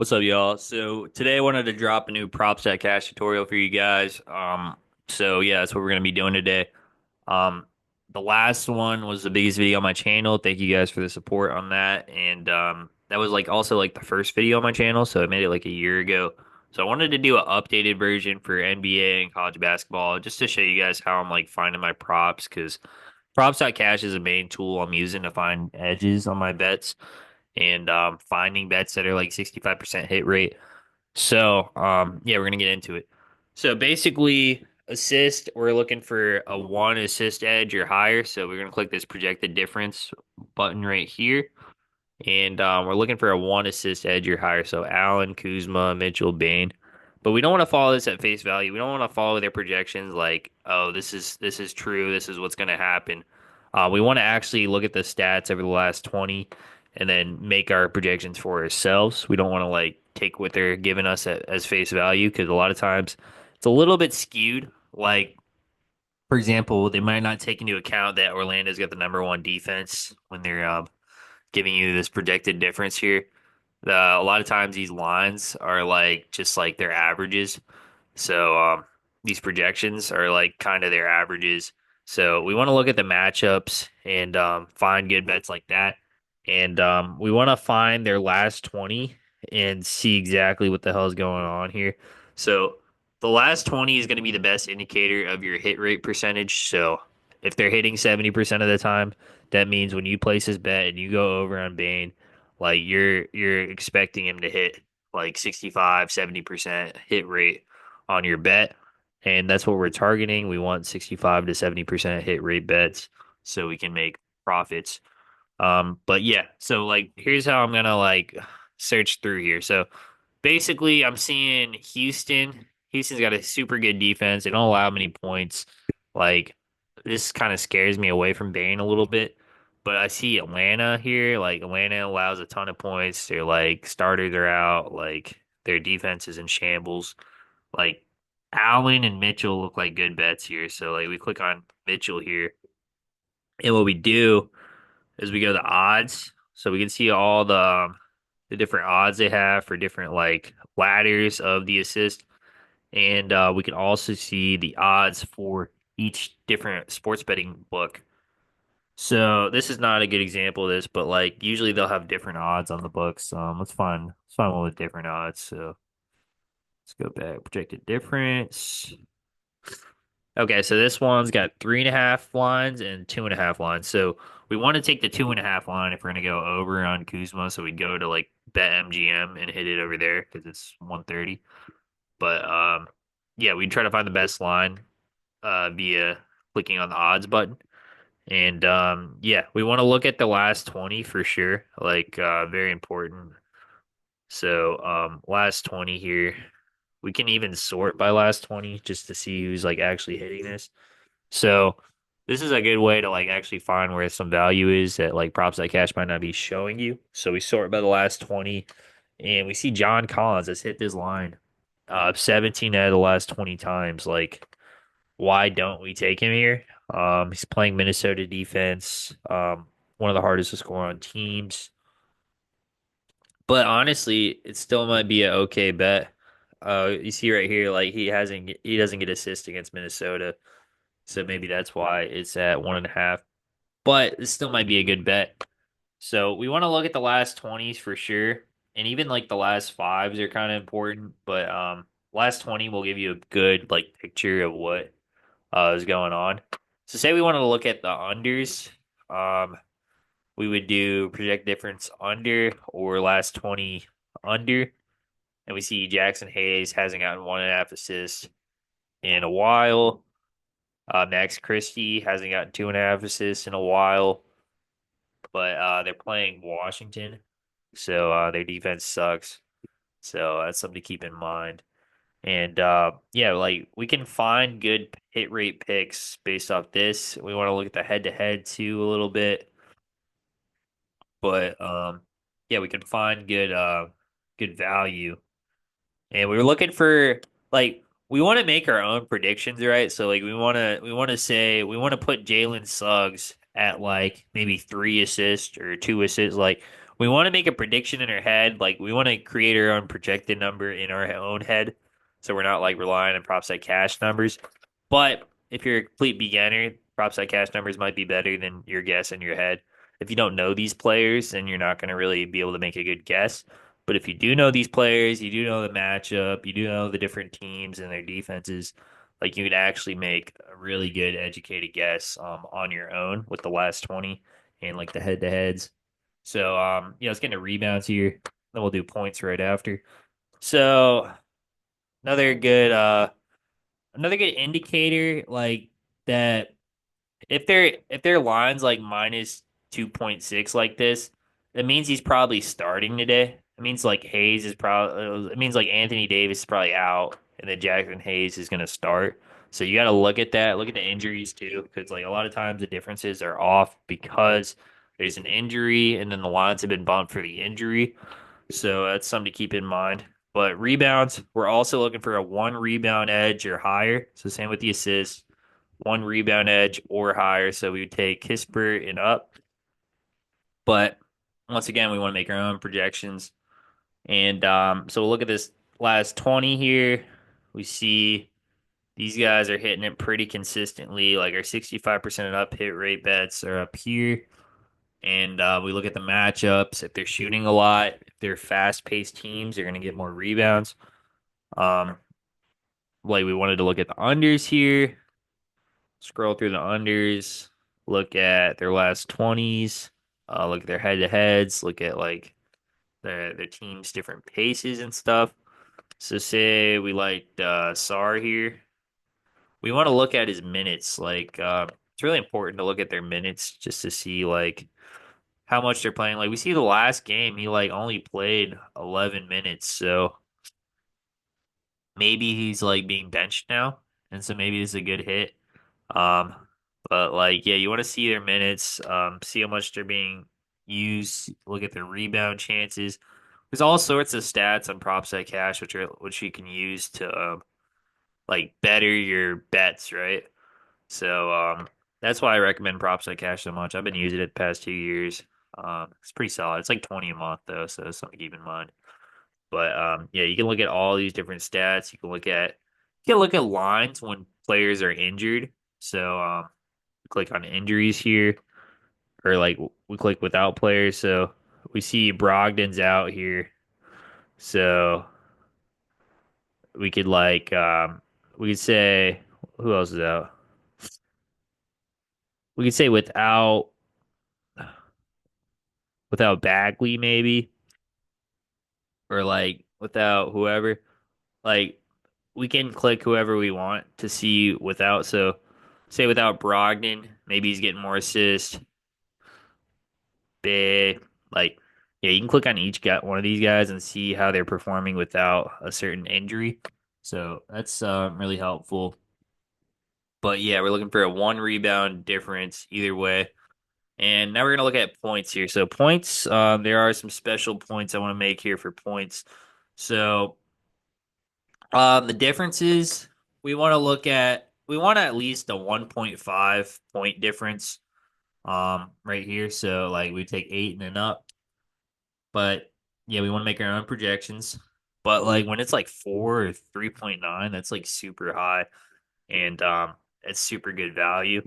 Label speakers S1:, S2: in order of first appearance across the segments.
S1: What's up, y'all? So today I wanted to drop a new Props.Cash tutorial for you guys. So yeah, that's what we're gonna be doing today. Um, the last one was the biggest video on my channel. Thank you guys for the support on that. And that was like also like the first video on my channel, so I made it like a year ago. So I wanted to do an updated version for NBA and college basketball just to show you guys how I'm like finding my props because Props.Cash is a main tool I'm using to find edges on my bets and finding bets that are like 65% hit rate. So, yeah, we're gonna get into it. So basically, assist, we're looking for a one assist edge or higher. So we're gonna click this projected difference button right here. And we're looking for a one assist edge or higher. So Allen, Kuzma, Mitchell, Bain. But we don't want to follow this at face value. We don't want to follow their projections like, oh, this is true. This is what's going to happen. We want to actually look at the stats over the last 20 and then make our projections for ourselves. We don't want to like take what they're giving us as face value because a lot of times it's a little bit skewed. Like, for example, they might not take into account that Orlando's got the number one defense when they're giving you this projected difference here. A lot of times these lines are like just like their averages. So these projections are like kind of their averages. So we want to look at the matchups and find good bets like that. And we want to find their last 20 and see exactly what the hell is going on here. So the last 20 is going to be the best indicator of your hit rate percentage. So if they're hitting 70% of the time, that means when you place this bet and you go over on Bane, like you're expecting him to hit like 65, 70% hit rate on your bet. And that's what we're targeting. We want 65 to 70% hit rate bets so we can make profits. But yeah, so like here's how I'm gonna like search through here. So basically I'm seeing Houston. Houston's got a super good defense. They don't allow many points. Like this kind of scares me away from Bane a little bit. But I see Atlanta here. Like Atlanta allows a ton of points. They're like starters are out. Like their defense is in shambles. Like Allen and Mitchell look like good bets here. So like we click on Mitchell here. And what we do is we go to odds. So we can see all the different odds they have for different like ladders of the assist. And we can also see the odds for each different sports betting book. So this is not a good example of this, but like usually they'll have different odds on the books. Let's find one with different odds. So let's go back, projected difference. Okay, so this one's got 3.5 lines and 2.5 lines. So we want to take the 2.5 line if we're gonna go over on Kuzma. So we go to like bet MGM and hit it over there because it's 130. But yeah, we try to find the best line via clicking on the odds button. And yeah, we want to look at the last 20 for sure. Like very important. So last 20 here. We can even sort by last 20 just to see who's like actually hitting this. So this is a good way to like actually find where some value is that like props that cash might not be showing you. So we sort by the last 20 and we see John Collins has hit this line 17 out of the last 20 times. Like, why don't we take him here? He's playing Minnesota defense, one of the hardest to score on teams. But honestly, it still might be an okay bet. You see right here, like he doesn't get assist against Minnesota. So maybe that's why it's at 1.5. But it still might be a good bet. So we want to look at the last 20s for sure. And even like the last fives are kind of important. But last 20 will give you a good like picture of what is going on. So say we wanted to look at the unders. Um we would do project difference under or last 20 under. And we see Jackson Hayes hasn't gotten 1.5 assists in a while. Max Christie hasn't gotten 2.5 assists in a while, but they're playing Washington, so their defense sucks. So that's something to keep in mind. And yeah, like we can find good hit rate picks based off this. We want to look at the head to head too a little bit, but yeah, we can find good value. And we were looking for like we want to make our own predictions, right? So like we want to put Jalen Suggs at like maybe 3 assists or 2 assists. Like we want to make a prediction in our head. Like we want to create our own projected number in our own head. So we're not like relying on props like cash numbers. But if you're a complete beginner, props like cash numbers might be better than your guess in your head. If you don't know these players, then you're not going to really be able to make a good guess. But if you do know these players, you do know the matchup, you do know the different teams and their defenses, like you can actually make a really good educated guess on your own with the last 20 and like the head to heads. So let's get into rebounds here. Then we'll do points right after. So another good another good indicator like that if their line's like minus 2.6 like this, it means he's probably starting today. It means like Hayes is probably it means like Anthony Davis is probably out and then Jackson Hayes is gonna start. So you got to look at that. Look at the injuries too, because like a lot of times the differences are off because there's an injury and then the lines have been bumped for the injury. So that's something to keep in mind. But rebounds, we're also looking for a one rebound edge or higher. So same with the assists, one rebound edge or higher. So we would take Kispert and up. But once again, we want to make our own projections. And so we'll look at this last 20 here. We see these guys are hitting it pretty consistently. Like our 65% and up hit rate bets are up here. And we look at the matchups. If they're shooting a lot, if they're fast-paced teams, they're going to get more rebounds. Um, like we wanted to look at the unders here. Scroll through the unders. Look at their last 20s. Look at their head-to-heads. Look at like their team's different paces and stuff. So say we liked Sar here. We want to look at his minutes. Like it's really important to look at their minutes just to see like how much they're playing. Like we see the last game, he like only played 11 minutes, so maybe he's like being benched now, and so maybe this is a good hit. Um, but like yeah, you want to see their minutes, see how much they're being used, look at their rebound chances. There's all sorts of stats on Props.Cash which you can use to like better your bets, right? So that's why I recommend Props.Cash so much. I've been using it the past 2 years. It's pretty solid. It's like 20 a month though, so it's something to keep in mind. But yeah, you can look at all these different stats. You can look at lines when players are injured. So click on injuries here, or like we click without players. So we see Brogdon's out here. So we could like we could say who else is out? We could say without Bagley maybe, or like without whoever. Like we can click whoever we want to see without. So say without Brogdon, maybe he's getting more assists. Big like yeah, you can click on each guy, one of these guys, and see how they're performing without a certain injury. So that's really helpful. But yeah, we're looking for a one rebound difference either way. And now we're gonna look at points here. So points, there are some special points I want to make here for points. So the differences we want at least a 1.5 point difference right here. So like we take 8 and then up. But yeah, we want to make our own projections. But like when it's like 4 or 3.9, that's like super high and it's super good value.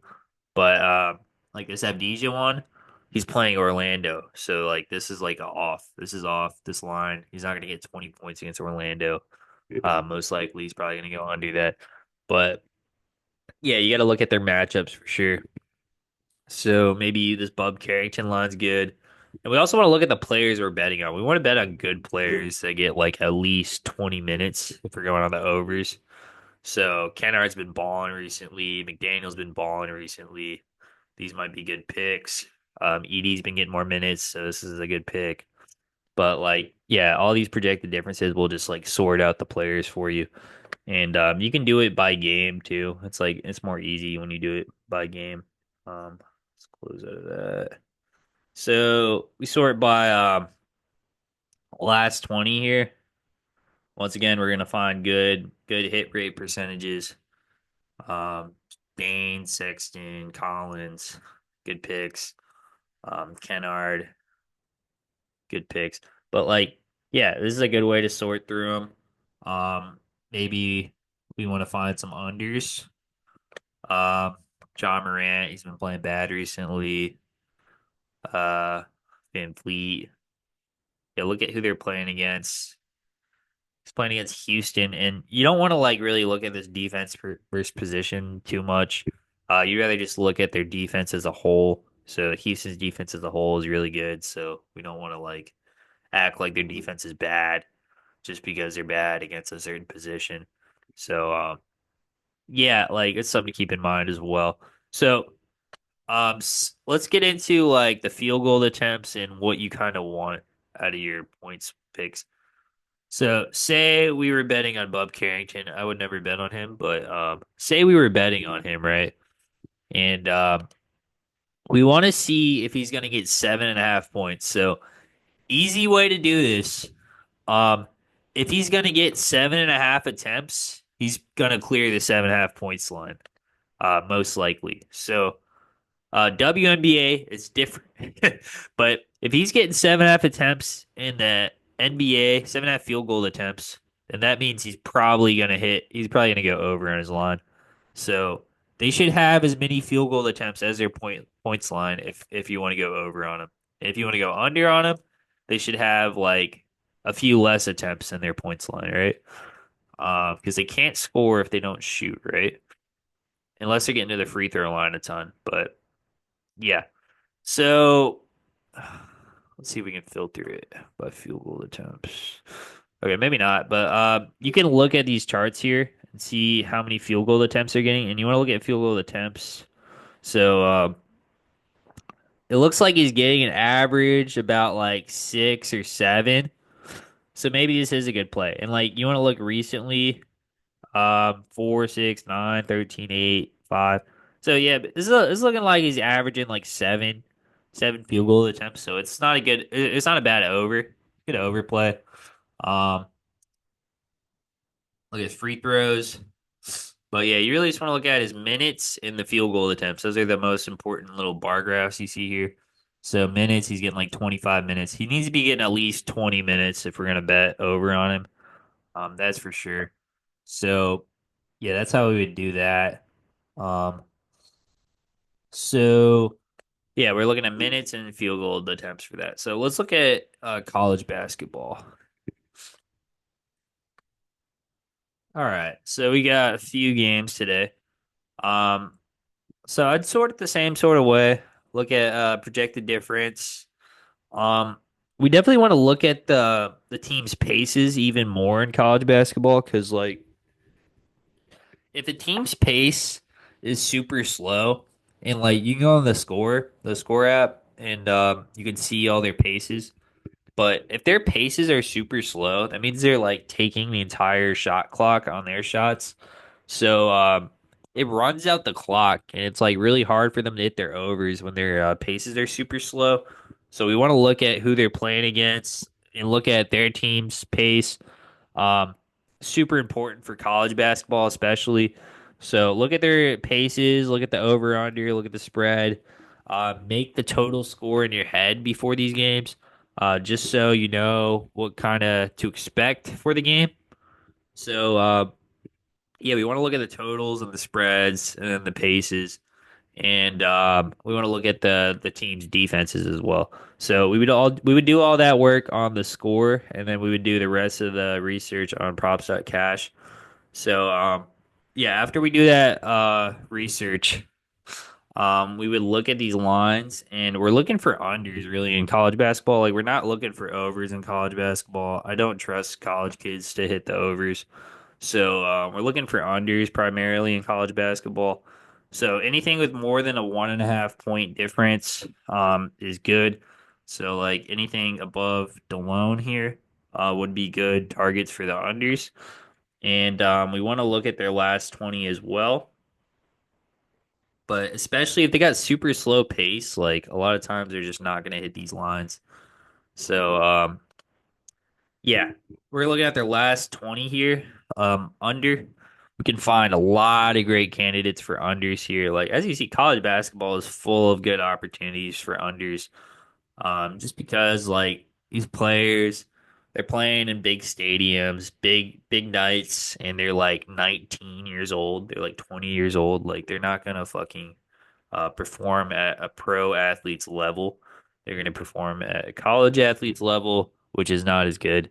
S1: But like this Abdija one, he's playing Orlando. So like this is like a off. This is off this line. He's not gonna get 20 points against Orlando. Most likely he's probably gonna go under that. But yeah, you gotta look at their matchups for sure. So maybe this Bub Carrington line's good. And we also want to look at the players we're betting on. We want to bet on good players that get like at least 20 minutes if we're going on the overs. So Kennard's been balling recently. McDaniel's been balling recently. These might be good picks. Edie's been getting more minutes, so this is a good pick. But like, yeah, all these projected differences will just like sort out the players for you, and you can do it by game too. It's like it's more easy when you do it by game. Let's close out of that. So we sort by last 20 here. Once again, we're gonna find good hit rate percentages. Um, Bain, Sexton, Collins, good picks. Kennard, good picks. But like, yeah, this is a good way to sort through them. Maybe we want to find some unders. Um, John Morant, he's been playing bad recently. Uh, Van Fleet. Yeah, look at who they're playing against. He's playing against Houston, and you don't want to like really look at this defense versus position too much. You rather just look at their defense as a whole. So Houston's defense as a whole is really good. So we don't want to like act like their defense is bad just because they're bad against a certain position. So yeah, like it's something to keep in mind as well. So let's get into like the field goal attempts and what you kind of want out of your points picks. So, say we were betting on Bob Carrington. I would never bet on him, but say we were betting on him, right? And we want to see if he's going to get 7.5 points. So, easy way to do this. Um, if he's going to get 7.5 attempts, he's going to clear the 7.5 points line, most likely. So, WNBA is different, but if he's getting 7.5 attempts in the NBA, 7.5 field goal attempts, then that means he's probably gonna hit. He's probably gonna go over on his line. So they should have as many field goal attempts as their points line. If you want to go over on them, if you want to go under on them, they should have like a few less attempts in their points line, right? Because they can't score if they don't shoot, right? Unless they're getting to the free throw line a ton, but. Yeah. So let's see if we can filter it by field goal attempts. Okay, maybe not, but you can look at these charts here and see how many field goal attempts they're getting, and you want to look at field goal attempts. So it looks like he's getting an average about like 6 or 7. So maybe this is a good play. And like you want to look recently, 4, 6, 9, 13, 8, 5. So yeah, but this is looking like he's averaging like 7 field goal attempts. So it's not a good, it's not a bad over. Good overplay. Um, Look at his free throws. But yeah, you really just want to look at his minutes and the field goal attempts. Those are the most important little bar graphs you see here. So minutes, he's getting like 25 minutes. He needs to be getting at least 20 minutes if we're gonna bet over on him. That's for sure. So yeah, that's how we would do that. Um, so yeah, we're looking at minutes and field goal attempts for that. So let's look at college basketball. All right, so we got a few games today. Um, so I'd sort it the same sort of way. Look at projected difference. Um, we definitely want to look at the team's paces even more in college basketball because like if a team's pace is super slow and like you can go on the score app, and you can see all their paces. But if their paces are super slow, that means they're like taking the entire shot clock on their shots. So it runs out the clock, and it's like really hard for them to hit their overs when their paces are super slow. So we want to look at who they're playing against and look at their team's pace. Um, Super important for college basketball, especially. So look at their paces, look at the over under, look at the spread. Make the total score in your head before these games, just so you know what kind of to expect for the game. So yeah, we want to look at the totals and the spreads and then the paces, and we want to look at the team's defenses as well. So we would do all that work on the score, and then we would do the rest of the research on Props.Cash. So yeah, after we do that research, we would look at these lines, and we're looking for unders really in college basketball. Like we're not looking for overs in college basketball. I don't trust college kids to hit the overs. So we're looking for unders primarily in college basketball. So anything with more than a 1.5 point difference is good. So like anything above the loan here would be good targets for the unders. And we want to look at their last 20 as well. But especially if they got super slow pace, like a lot of times they're just not going to hit these lines. So yeah, we're looking at their last 20 here. Under. We can find a lot of great candidates for unders here. Like as you see, college basketball is full of good opportunities for unders. Just because like these players, they're playing in big stadiums, big nights, and they're like 19 years old. They're like 20 years old. Like they're not gonna fucking perform at a pro athlete's level. They're gonna perform at a college athlete's level, which is not as good.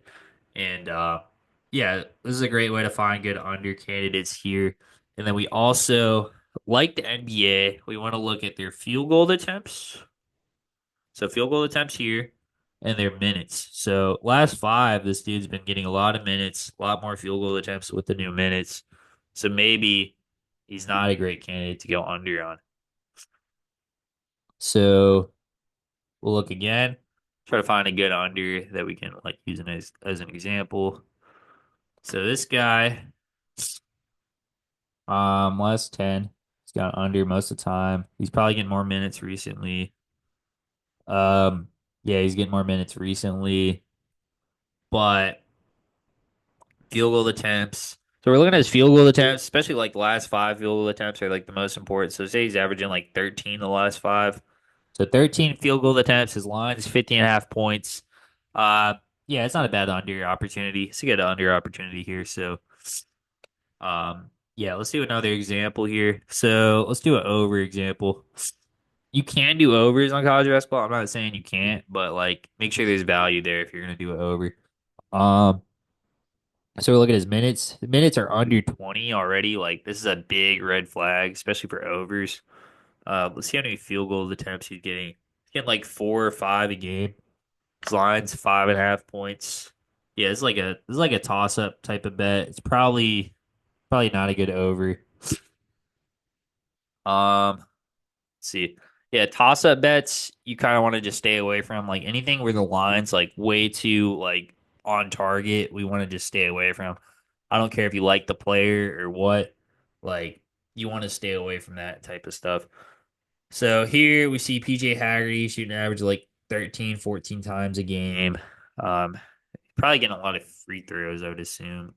S1: And yeah, this is a great way to find good under candidates here. And then we also, like the NBA, we want to look at their field goal attempts. So field goal attempts here and their minutes. So last five, this dude's been getting a lot of minutes, a lot more field goal attempts with the new minutes. So maybe he's not a great candidate to go under on. So we'll look again, try to find a good under that we can like use as an example. So this guy, last 10, he's got under most of the time. He's probably getting more minutes recently. Um, yeah, he's getting more minutes recently, but field goal attempts. So we're looking at his field goal attempts, especially like the last five field goal attempts are like the most important. So say he's averaging like 13 the last five. So 13 field goal attempts. His line is 50 and a half points. Uh, yeah, it's not a bad under opportunity. It's a good under opportunity here. So, yeah, let's do another example here. So let's do an over example. You can do overs on college basketball. I'm not saying you can't, but like make sure there's value there if you're gonna do an over. Um, so we look at his minutes. The minutes are under 20 already. Like this is a big red flag, especially for overs. Let's see how many field goal attempts he's getting. He's getting like 4 or 5 a game. His line's 5.5 points. Yeah, it's like a toss up type of bet. It's probably not a good over. Let's see. Yeah, toss up bets you kind of want to just stay away from. Like anything where the line's like way too like on target, we want to just stay away from. I don't care if you like the player or what. Like you want to stay away from that type of stuff. So here we see PJ Haggerty shooting an average of like 13, 14 times a game. Um, Probably getting a lot of free throws, I would assume.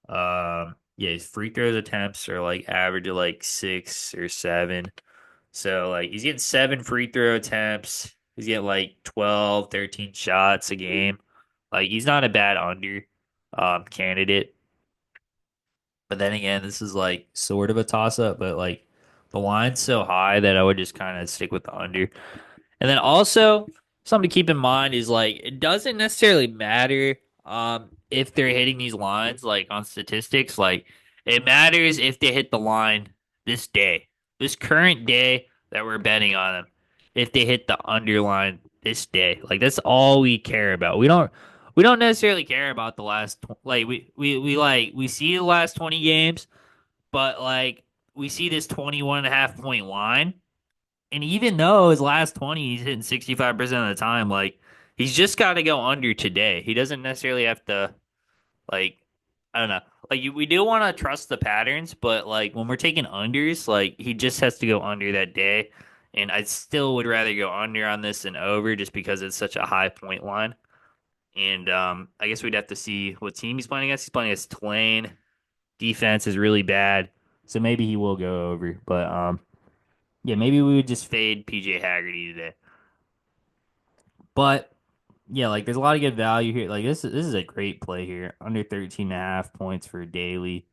S1: Yeah, his free throws attempts are like average of like 6 or 7. So like he's getting 7 free throw attempts. He's getting like 12, 13 shots a game. Like he's not a bad under candidate. But then again, this is like sort of a toss up, but like the line's so high that I would just kind of stick with the under. And then also something to keep in mind is like it doesn't necessarily matter if they're hitting these lines like on statistics. Like it matters if they hit the line this day, this current day that we're betting on them. If they hit the underline this day, like that's all we care about. We don't necessarily care about the last like we see the last 20 games, but like we see this 21.5 point line, and even though his last 20, he's hitting 65% of the time, like he's just got to go under today. He doesn't necessarily have to, like, I don't know. Like we do want to trust the patterns, but like when we're taking unders, like he just has to go under that day. And I still would rather go under on this than over just because it's such a high point line. And I guess we'd have to see what team he's playing against. He's playing against Tulane. Defense is really bad. So maybe he will go over. But yeah, maybe we would just fade PJ Haggerty today. But yeah, like there's a lot of good value here. Like this is a great play here. Under 13 and a half points for daily.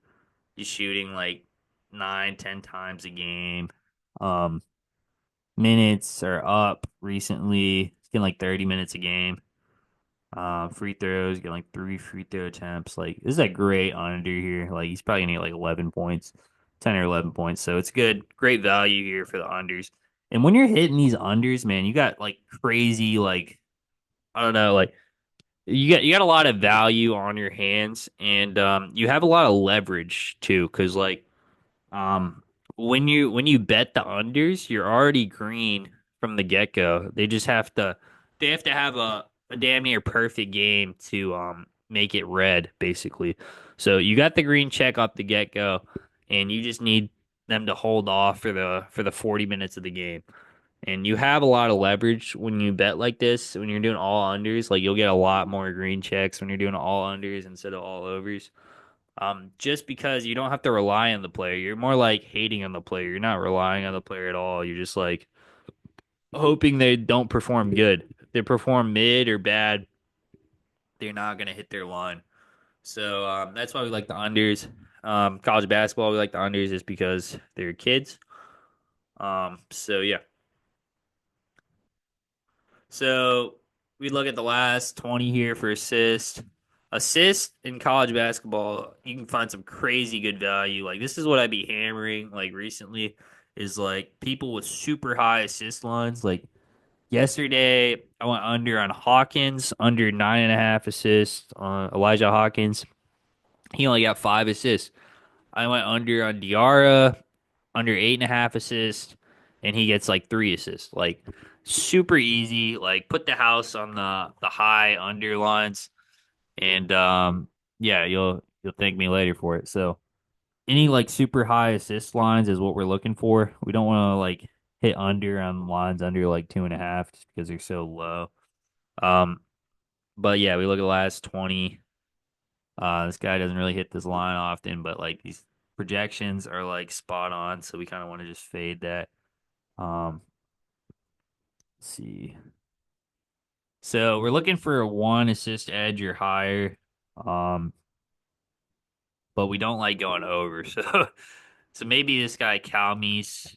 S1: He's shooting like 9, 10 times a game. Um, Minutes are up recently. He's getting like 30 minutes a game. Free throws, getting like 3 free throw attempts. Like this is a great under here. Like he's probably gonna get like 11 points, 10 or 11 points. So it's good, great value here for the unders. And when you're hitting these unders, man, you got like crazy, like I don't know, like you got a lot of value on your hands, and you have a lot of leverage too, because like um, when you bet the unders, you're already green from the get go. They have to have a damn near perfect game to make it red, basically. So you got the green check off the get go, and you just need them to hold off for the 40 minutes of the game. And you have a lot of leverage when you bet like this. When you're doing all unders, like you'll get a lot more green checks when you're doing all unders instead of all overs. Just because you don't have to rely on the player. You're more like hating on the player. You're not relying on the player at all. You're just like hoping they don't perform good. they perform mid or bad, they're not gonna hit their line. So that's why we like the unders. College basketball, we like the unders just because they're kids. So yeah. So we look at the last 20 here for assist. Assist in college basketball, you can find some crazy good value. Like this is what I'd be hammering like recently is like people with super high assist lines. Like yesterday, I went under on Hawkins, under 9.5 assists on Elijah Hawkins. He only got 5 assists. I went under on Diarra, under 8.5 assists, and he gets like 3 assists. Like super easy. Like put the house on the high underlines, and yeah, you'll thank me later for it. So any like super high assist lines is what we're looking for. We don't want to like hit under on lines under like 2.5 just because they're so low. Um, but yeah, we look at the last 20. This guy doesn't really hit this line often, but like these projections are like spot on, so we kind of want to just fade that. Let's see. So we're looking for a 1 assist edge or higher. Um, but we don't like going over. So maybe this guy Calmes,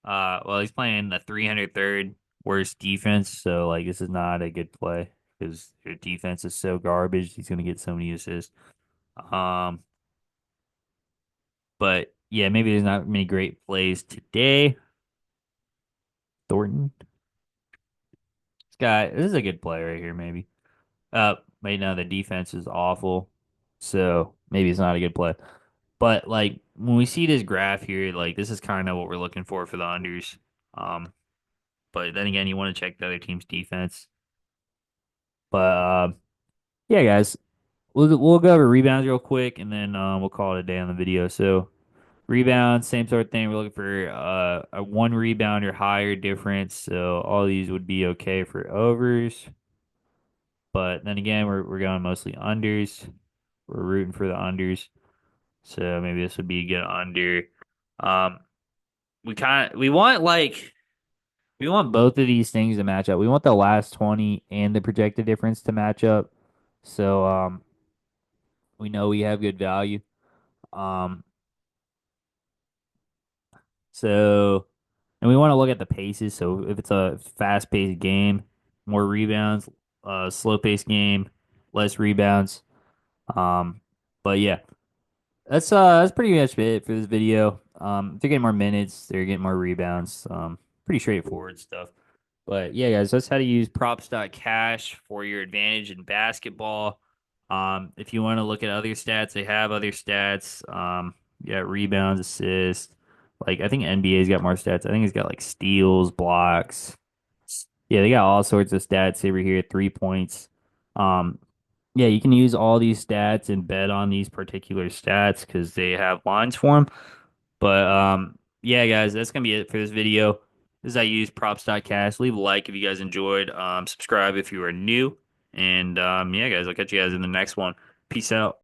S1: well, he's playing the 303rd worst defense, so like this is not a good play because their defense is so garbage. He's gonna get so many assists. Um, but yeah, maybe there's not many great plays today. Thornton, this is a good play right here, maybe. Wait, no, the defense is awful, so maybe it's not a good play. But like when we see this graph here, like this is kind of what we're looking for the unders. Um, but then again, you want to check the other team's defense. But yeah, guys, we'll go over rebounds real quick, and then we'll call it a day on the video. So rebounds, same sort of thing. We're looking for a 1 rebound or higher difference. So all these would be okay for overs. But then again, we're going mostly unders. We're rooting for the unders. So maybe this would be a good under. Um, we want both of these things to match up. We want the last 20 and the projected difference to match up. So we know we have good value. Um, so and we want to look at the paces. So if it's a fast-paced game, more rebounds, slow-paced game, less rebounds. Um, but yeah, that's pretty much it for this video. If they're getting more minutes, they're getting more rebounds. Pretty straightforward stuff. But yeah, guys, that's how to use Props.Cash for your advantage in basketball. If you want to look at other stats, they have other stats. Yeah, rebounds, assists. Like I think NBA's got more stats. I think it's got like steals, blocks. Yeah, they got all sorts of stats over here. 3 points. Um, yeah, you can use all these stats and bet on these particular stats because they have lines for them. But yeah, guys, that's gonna be it for this video. This is how you use props.cash. Leave a like if you guys enjoyed. Subscribe if you are new. And yeah, guys, I'll catch you guys in the next one. Peace out.